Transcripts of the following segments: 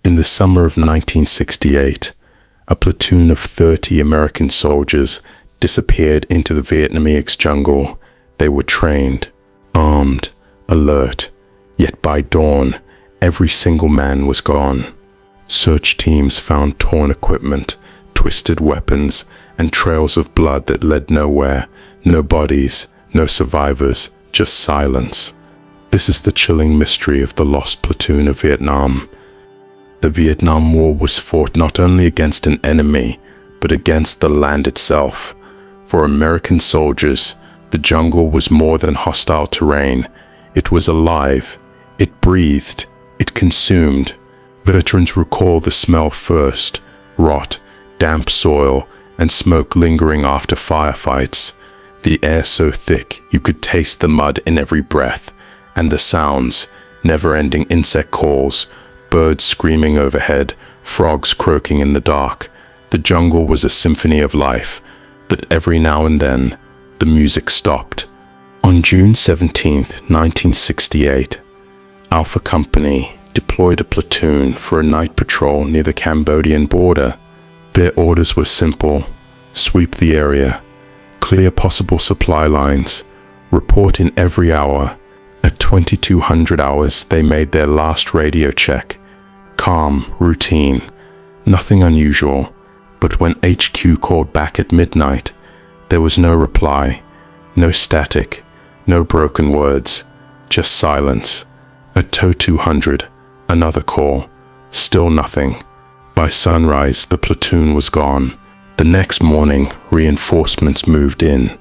In the summer of 1968, a platoon of 30 American soldiers disappeared into the Vietnamese jungle. They were trained, armed, alert, yet by dawn, every single man was gone. Search teams found torn equipment, twisted weapons, and trails of blood that led nowhere. No bodies, no survivors, just silence. This is the chilling mystery of the Lost Platoon of Vietnam. The Vietnam War was fought not only against an enemy, but against the land itself. For American soldiers, the jungle was more than hostile terrain. It was alive. It breathed. It consumed. Veterans recall the smell first: rot, damp soil, and smoke lingering after firefights. The air so thick you could taste the mud in every breath, and the sounds, never-ending insect calls, birds screaming overhead, frogs croaking in the dark. The jungle was a symphony of life, but every now and then, the music stopped. On June 17, 1968, Alpha Company deployed a platoon for a night patrol near the Cambodian border. Their orders were simple: sweep the area, clear possible supply lines, report in every hour. At 2200 hours, they made their last radio check. Calm, routine, nothing unusual. But when HQ called back at midnight, there was no reply, no static, no broken words, just silence. At 0200, another call, still nothing. By sunrise, the platoon was gone. The next morning, reinforcements moved in.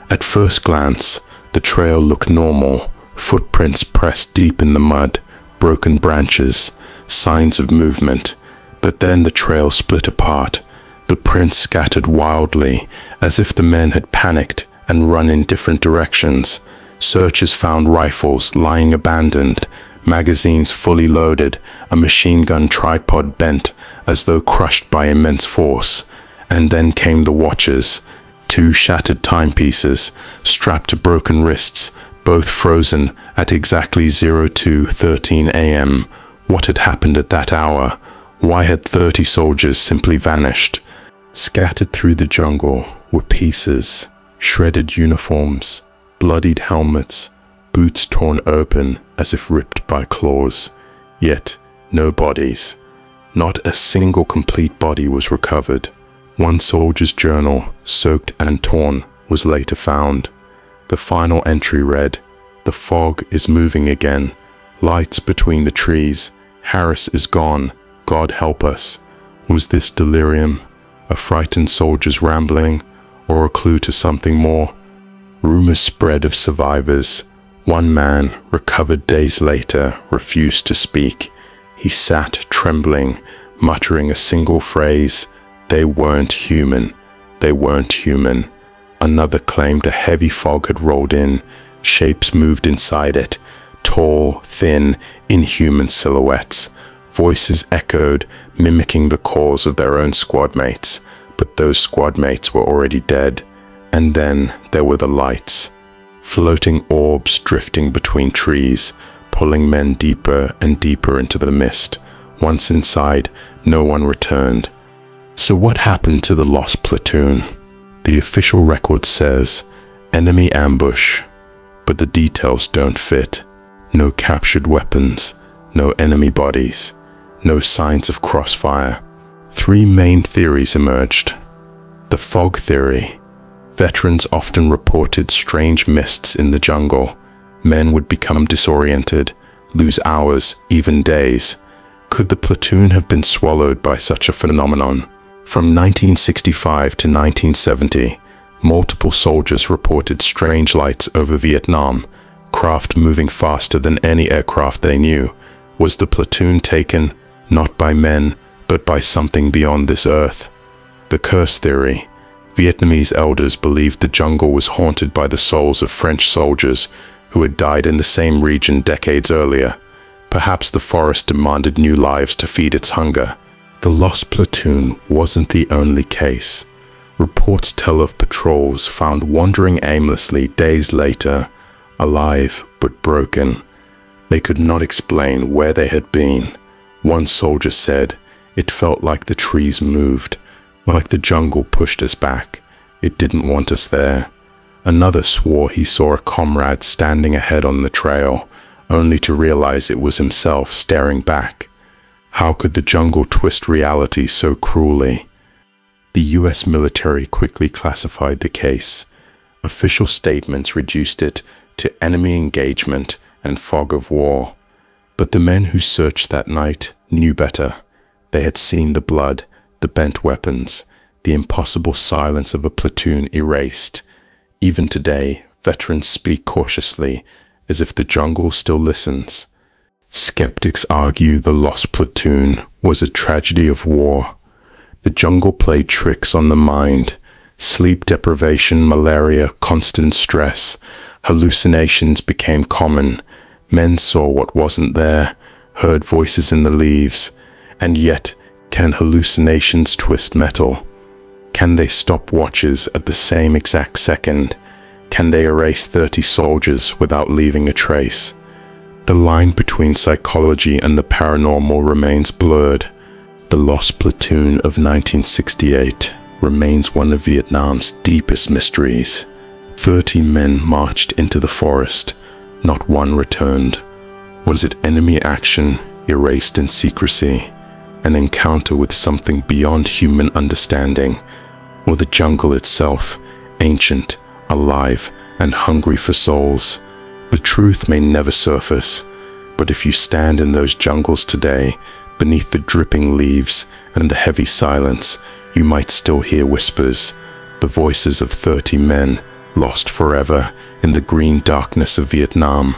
At first glance, the trail looked normal. Footprints pressed deep in the mud, broken branches, signs of movement. But then the trail split apart. The prints scattered wildly, as if the men had panicked and run in different directions. Searchers found rifles lying abandoned, magazines fully loaded, a machine gun tripod bent as though crushed by immense force. And then came the watchers, 2 shattered timepieces strapped to broken wrists, both frozen at exactly 02:13 a.m. What had happened at that hour? Why had 30 soldiers simply vanished? Scattered through the jungle were pieces, shredded uniforms, bloodied helmets, boots torn open as if ripped by claws. Yet no bodies. Not a single complete body was recovered. One soldier's journal, soaked and torn, was later found. The final entry read, "The fog is moving again. Lights between the trees. Harris is gone. God help us." Was this delirium, a frightened soldier's rambling, or a clue to something more? Rumors spread of survivors. One man, recovered days later, refused to speak. He sat trembling, muttering a single phrase: "They weren't human. They weren't human." Another claimed a heavy fog had rolled in. Shapes moved inside it, tall, thin, inhuman silhouettes. Voices echoed, mimicking the calls of their own squad mates. But those squad mates were already dead. And then there were the lights. Floating orbs drifting between trees, pulling men deeper and deeper into the mist. Once inside, no one returned. So what happened to the Lost Platoon? The official record says, enemy ambush, but the details don't fit. No captured weapons, no enemy bodies, no signs of crossfire. 3 main theories emerged. The fog theory. Veterans often reported strange mists in the jungle. Men would become disoriented, lose hours, even days. Could the platoon have been swallowed by such a phenomenon? From 1965 to 1970, multiple soldiers reported strange lights over Vietnam, craft moving faster than any aircraft they knew. Was the platoon taken, not by men, but by something beyond this earth? The curse theory. Vietnamese elders believed the jungle was haunted by the souls of French soldiers who had died in the same region decades earlier. Perhaps the forest demanded new lives to feed its hunger. The Lost Platoon wasn't the only case. Reports tell of patrols found wandering aimlessly days later, alive but broken. They could not explain where they had been. One soldier said, "It felt like the trees moved, like the jungle pushed us back. It didn't want us there." Another swore he saw a comrade standing ahead on the trail, only to realize it was himself staring back. How could the jungle twist reality so cruelly? The US military quickly classified the case. Official statements reduced it to enemy engagement and fog of war. But the men who searched that night knew better. They had seen the blood, the bent weapons, the impossible silence of a platoon erased. Even today, veterans speak cautiously, as if the jungle still listens. Skeptics argue the Lost Platoon was a tragedy of war. The jungle played tricks on the mind. Sleep deprivation, malaria, constant stress. Hallucinations became common. Men saw what wasn't there, heard voices in the leaves. And yet, can hallucinations twist metal? Can they stop watches at the same exact second? Can they erase 30 soldiers without leaving a trace? The line between psychology and the paranormal remains blurred. The Lost Platoon of 1968 remains one of Vietnam's deepest mysteries. 30 men marched into the forest. Not one returned. Was it enemy action erased in secrecy? An encounter with something beyond human understanding? Or the jungle itself, ancient, alive, and hungry for souls? The truth may never surface, but if you stand in those jungles today, beneath the dripping leaves and the heavy silence, you might still hear whispers, the voices of 30 men lost forever in the green darkness of Vietnam,